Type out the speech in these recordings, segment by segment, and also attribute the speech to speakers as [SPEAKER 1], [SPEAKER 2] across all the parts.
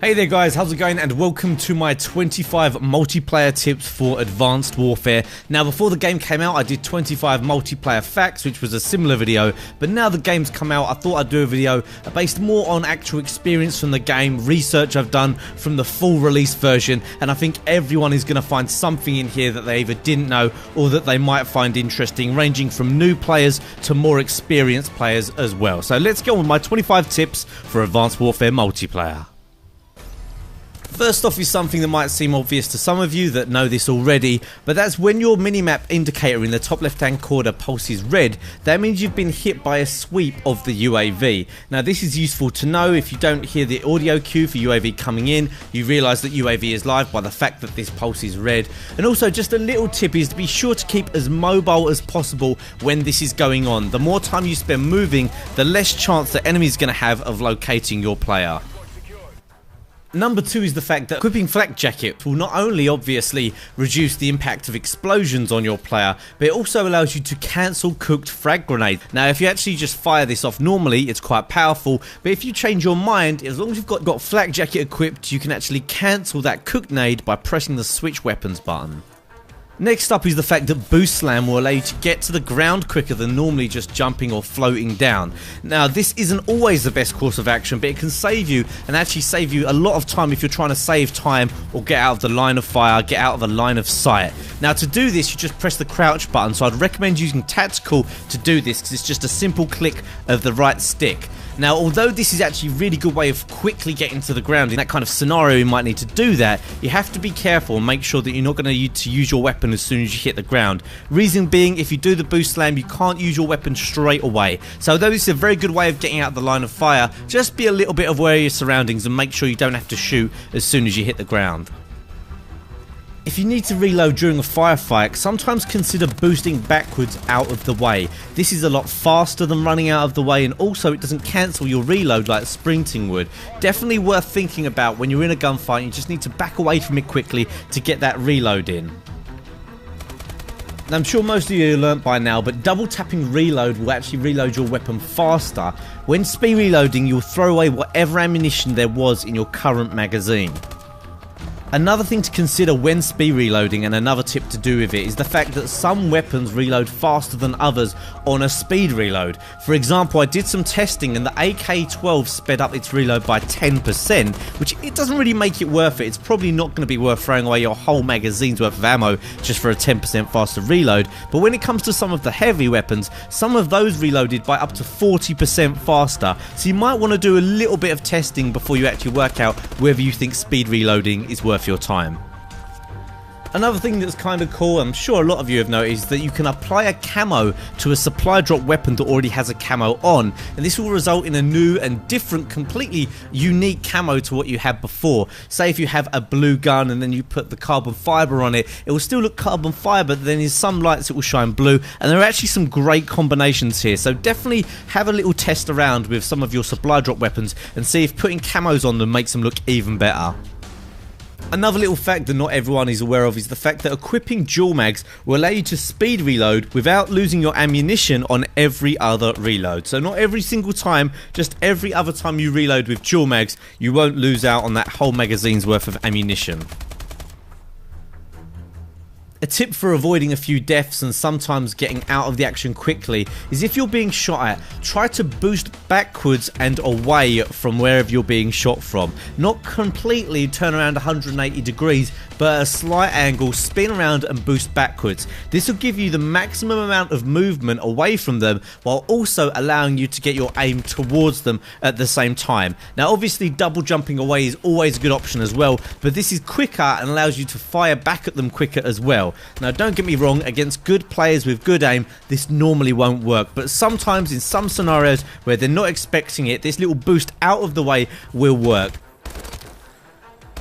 [SPEAKER 1] Hey there guys, how's it going, and welcome to my 25 multiplayer tips for Advanced Warfare. Now before the game came out I did 25 multiplayer facts, which was a similar video, but now the game's come out I thought I'd do a video based more on actual experience from the game, research I've done from the full release version, and I think everyone is going to find something in here that they either didn't know or that they might find interesting, ranging from new players to more experienced players as well. So let's go on with my 25 tips for Advanced Warfare multiplayer. First off is something that might seem obvious to some of you that know this already, but that's when your minimap indicator in the top left hand corner pulses red, that means you've been hit by a sweep of the UAV. Now this is useful to know. If you don't hear the audio cue for UAV coming in, you realise that UAV is live by the fact that this pulse is red. And also just a little tip is to be sure to keep as mobile as possible when this is going on. The more time you spend moving, the less chance the enemy is going to have of locating your player. Number 2 is the fact that equipping flak jacket will not only obviously reduce the impact of explosions on your player, but it also allows you to cancel cooked frag grenades. Now if you actually just fire this off normally, it's quite powerful, but if you change your mind, as long as you've got flak jacket equipped, you can actually cancel that cooked nade by pressing the switch weapons button. Next up is the fact that Boost Slam will allow you to get to the ground quicker than normally just jumping or floating down. Now this isn't always the best course of action, but it can save you, and actually save you a lot of time if you're trying to save time or get out of the line of fire, get out of the line of sight. Now to do this you just press the crouch button, so I'd recommend using tactical to do this because it's just a simple click of the right stick. Now although this is actually a really good way of quickly getting to the ground, in that kind of scenario you might need to do that, you have to be careful and make sure that you're not going to use your weapon as soon as you hit the ground. Reason being, if you do the boost slam you can't use your weapon straight away. So although this is a very good way of getting out of the line of fire, just be a little bit aware of your surroundings and make sure you don't have to shoot as soon as you hit the ground. If you need to reload during a firefight, sometimes consider boosting backwards out of the way. This is a lot faster than running out of the way, and also it doesn't cancel your reload like sprinting would. Definitely worth thinking about when you're in a gunfight. You just need to back away from it quickly to get that reload in. Now, I'm sure most of you have learnt by now, but double tapping reload will actually reload your weapon faster. When speed reloading, you'll throw away whatever ammunition there was in your current magazine. Another thing to consider when speed reloading, and another tip to do with it, is the fact that some weapons reload faster than others on a speed reload. For example, I did some testing and the AK-12 sped up its reload by 10%, which it doesn't really make it worth it. It's probably not going to be worth throwing away your whole magazine's worth of ammo just for a 10% faster reload. But when it comes to some of the heavy weapons, some of those reloaded by up to 40% faster. So you might want to do a little bit of testing before you actually work out whether you think speed reloading is worth your time. Another thing that's kind of cool, I'm sure a lot of you have noticed, that you can apply a camo to a supply drop weapon that already has a camo on, and this will result in a new and different, completely unique camo to what you had before. Say if you have a blue gun and then you put the carbon fiber on it, it will still look carbon fiber, but then in some lights it will shine blue, and there are actually some great combinations here. So definitely have a little test around with some of your supply drop weapons and see if putting camos on them makes them look even better. Another little fact that not everyone is aware of is the fact that equipping dual mags will allow you to speed reload without losing your ammunition on every other reload. So not every single time, just every other time you reload with dual mags, you won't lose out on that whole magazine's worth of ammunition. A tip for avoiding a few deaths and sometimes getting out of the action quickly is if you're being shot at, try to boost backwards and away from wherever you're being shot from. Not completely turn around 180 degrees, but at a slight angle, spin around and boost backwards. This will give you the maximum amount of movement away from them while also allowing you to get your aim towards them at the same time. Now obviously double jumping away is always a good option as well, but this is quicker and allows you to fire back at them quicker as well. Now don't get me wrong, against good players with good aim this normally won't work, but sometimes in some scenarios where they're not expecting it, this little boost out of the way will work.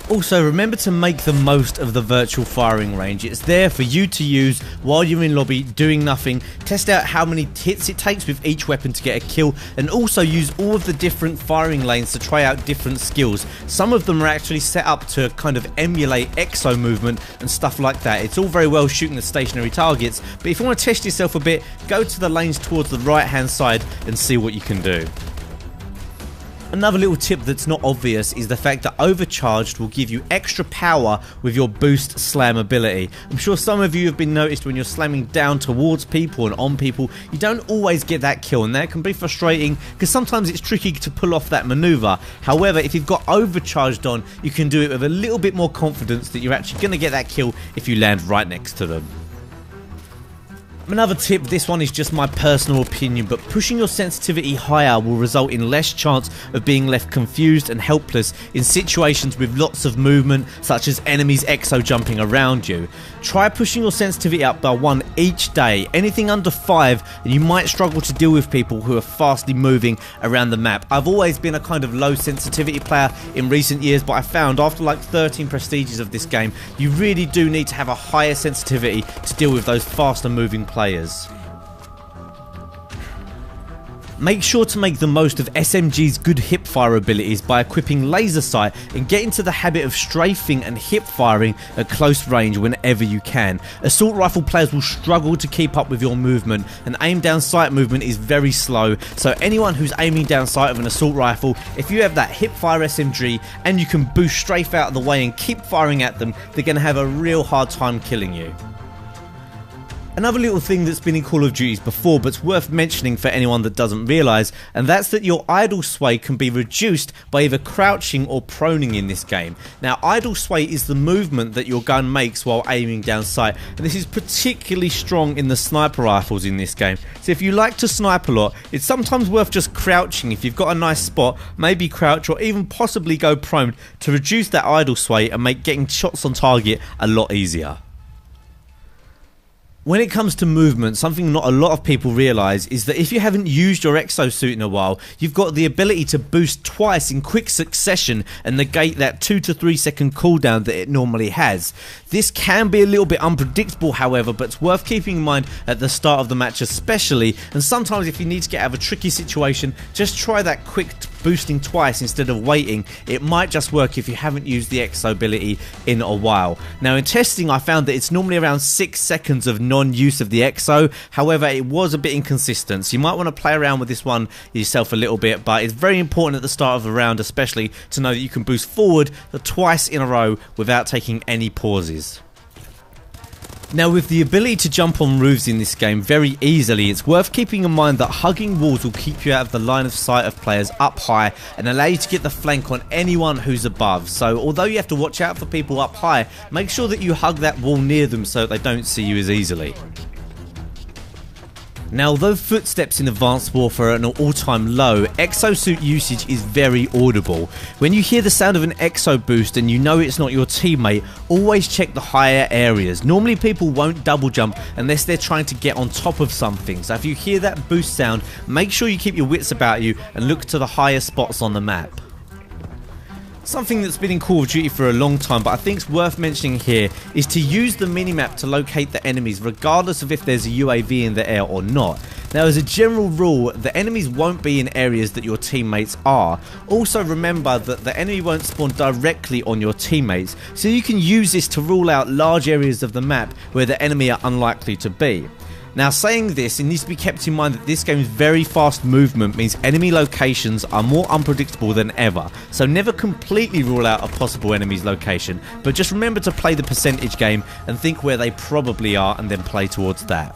[SPEAKER 1] Also, remember to make the most of the virtual firing range. It's there for you to use while you're in lobby doing nothing. Test out how many hits it takes with each weapon to get a kill, and also use all of the different firing lanes to try out different skills. Some of them are actually set up to kind of emulate Exo movement and stuff like that. It's all very well shooting the stationary targets, but if you want to test yourself a bit, go to the lanes towards the right hand side and see what you can do. Another little tip that's not obvious is the fact that overcharged will give you extra power with your boost slam ability. I'm sure some of you have been noticed when you're slamming down towards people and on people, you don't always get that kill, and that can be frustrating because sometimes it's tricky to pull off that maneuver. However, if you've got overcharged on, you can do it with a little bit more confidence that you're actually going to get that kill if you land right next to them. Another tip, this one is just my personal opinion, but pushing your sensitivity higher will result in less chance of being left confused and helpless in situations with lots of movement, such as enemies exo jumping around you. Try pushing your sensitivity up by 1 each day. Anything under 5 and you might struggle to deal with people who are fastly moving around the map. I've always been a kind of low sensitivity player in recent years, but I found after like 13 prestiges of this game, you really do need to have a higher sensitivity to deal with those faster moving players. Make sure to make the most of SMG's good hipfire abilities by equipping laser sight and get into the habit of strafing and hip firing at close range whenever you can. Assault rifle players will struggle to keep up with your movement, and aim down sight movement is very slow, so anyone who's aiming down sight of an assault rifle, if you have that hipfire SMG and you can boost strafe out of the way and keep firing at them, they're going to have a real hard time killing you. Another little thing that's been in Call of Duties before but's worth mentioning for anyone that doesn't realise, and that's that your idle sway can be reduced by either crouching or proning in this game. Now, idle sway is the movement that your gun makes while aiming down sight, and this is particularly strong in the sniper rifles in this game. So if you like to snipe a lot, it's sometimes worth just crouching. If you've got a nice spot, maybe crouch or even possibly go prone to reduce that idle sway and make getting shots on target a lot easier. When it comes to movement, something not a lot of people realise is that if you haven't used your exosuit in a while, you've got the ability to boost twice in quick succession and negate that 2 to 3 second cooldown that it normally has. This can be a little bit unpredictable, however, but it's worth keeping in mind at the start of the match especially, and sometimes if you need to get out of a tricky situation, just try that quick boosting twice instead of waiting. It might just work if you haven't used the exo ability in a while. Now in testing I found that it's normally around 6 seconds of non-use of the exo, however it was a bit inconsistent, so you might want to play around with this one yourself a little bit, but it's very important at the start of the round especially to know that you can boost forward twice in a row without taking any pauses. Now with the ability to jump on roofs in this game very easily, it's worth keeping in mind that hugging walls will keep you out of the line of sight of players up high and allow you to get the flank on anyone who's above. So although you have to watch out for people up high, make sure that you hug that wall near them so that they don't see you as easily. Now although footsteps in Advanced Warfare are at an all-time low, exosuit usage is very audible. When you hear the sound of an exo boost and you know it's not your teammate, always check the higher areas. Normally people won't double jump unless they're trying to get on top of something, so if you hear that boost sound, make sure you keep your wits about you and look to the higher spots on the map. Something that's been in Call of Duty for a long time but I think it's worth mentioning here is to use the minimap to locate the enemies regardless of if there's a UAV in the air or not. Now as a general rule, the enemies won't be in areas that your teammates are. Also remember that the enemy won't spawn directly on your teammates, so you can use this to rule out large areas of the map where the enemy are unlikely to be. Now saying this, it needs to be kept in mind that this game's very fast movement means enemy locations are more unpredictable than ever, so never completely rule out a possible enemy's location, but just remember to play the percentage game and think where they probably are and then play towards that.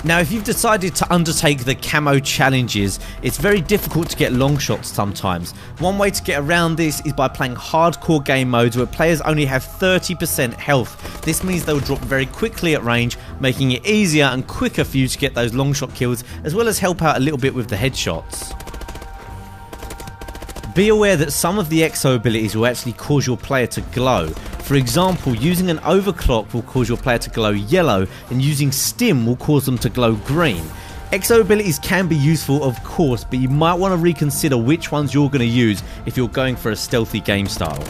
[SPEAKER 1] Now if you've decided to undertake the camo challenges, it's very difficult to get long shots sometimes. One way to get around this is by playing hardcore game modes where players only have 30% health. This means they'll drop very quickly at range, making it easier and quicker for you to get those long shot kills, as well as help out a little bit with the headshots. Be aware that some of the exo abilities will actually cause your player to glow. For example, using an overclock will cause your player to glow yellow, and using stim will cause them to glow green. Exo abilities can be useful of course, but you might want to reconsider which ones you're going to use if you're going for a stealthy game style.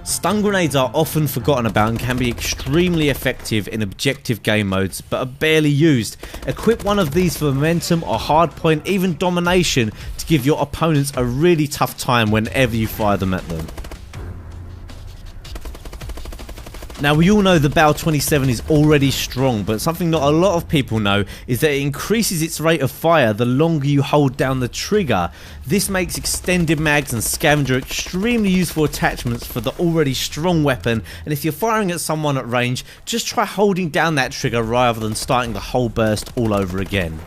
[SPEAKER 1] Stun grenades are often forgotten about and can be extremely effective in objective game modes, but are barely used. Equip one of these for momentum or hardpoint, even domination, to give your opponents a really tough time whenever you fire them at them. Now we all know the Bal 27 is already strong, but something not a lot of people know is that it increases its rate of fire the longer you hold down the trigger. This makes extended mags and scavenger extremely useful attachments for the already strong weapon, and if you're firing at someone at range, just try holding down that trigger rather than starting the whole burst all over again.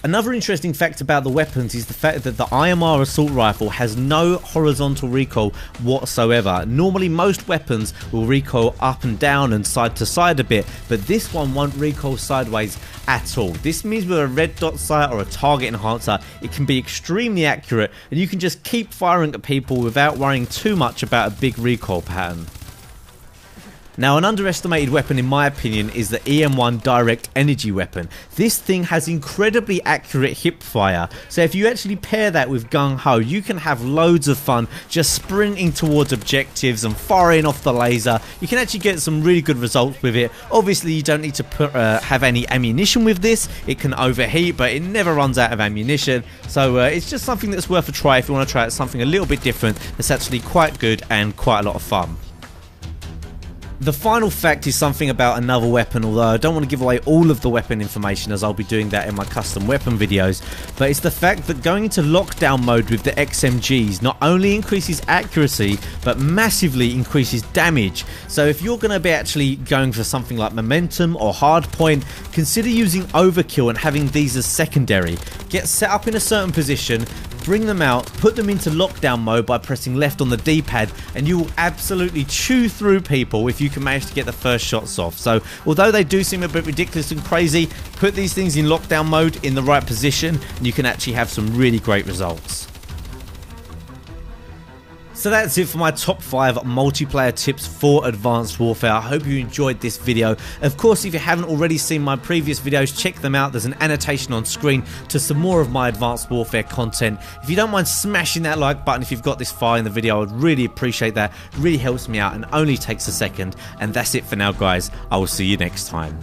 [SPEAKER 1] Another interesting fact about the weapons is the fact that the IMR assault rifle has no horizontal recoil whatsoever. Normally most weapons will recoil up and down and side to side a bit, but this one won't recoil sideways at all. This means with a red dot sight or a target enhancer, it can be extremely accurate and you can just keep firing at people without worrying too much about a big recoil pattern. Now, an underestimated weapon in my opinion is the EM1 direct energy weapon. This thing has incredibly accurate hipfire, so if you actually pair that with gung ho, you can have loads of fun just sprinting towards objectives and firing off the laser. You can actually get some really good results with it. Obviously you don't need to have any ammunition with this, it can overheat, but it never runs out of ammunition, so it's just something that's worth a try if you want to try out something a little bit different that's actually quite good and quite a lot of fun. The final fact is something about another weapon, although I don't want to give away all of the weapon information as I'll be doing that in my custom weapon videos, but it's the fact that going into lockdown mode with the XMGs not only increases accuracy but massively increases damage. So if you're going to be actually going for something like momentum or hardpoint, consider using overkill and having these as secondary. Get set up in a certain position, bring them out, put them into lockdown mode by pressing left on the D-pad, and you will absolutely chew through people if you can manage to get the first shots off. So although they do seem a bit ridiculous and crazy, put these things in lockdown mode in the right position and you can actually have some really great results. So that's it for my top 5 multiplayer tips for Advanced Warfare. I hope you enjoyed this video. Of course, if you haven't already seen my previous videos, check them out. There's an annotation on screen to some more of my Advanced Warfare content. If you don't mind smashing that like button if you've got this far in the video, I would really appreciate that. It really helps me out and only takes a second. And that's it for now, guys. I will see you next time.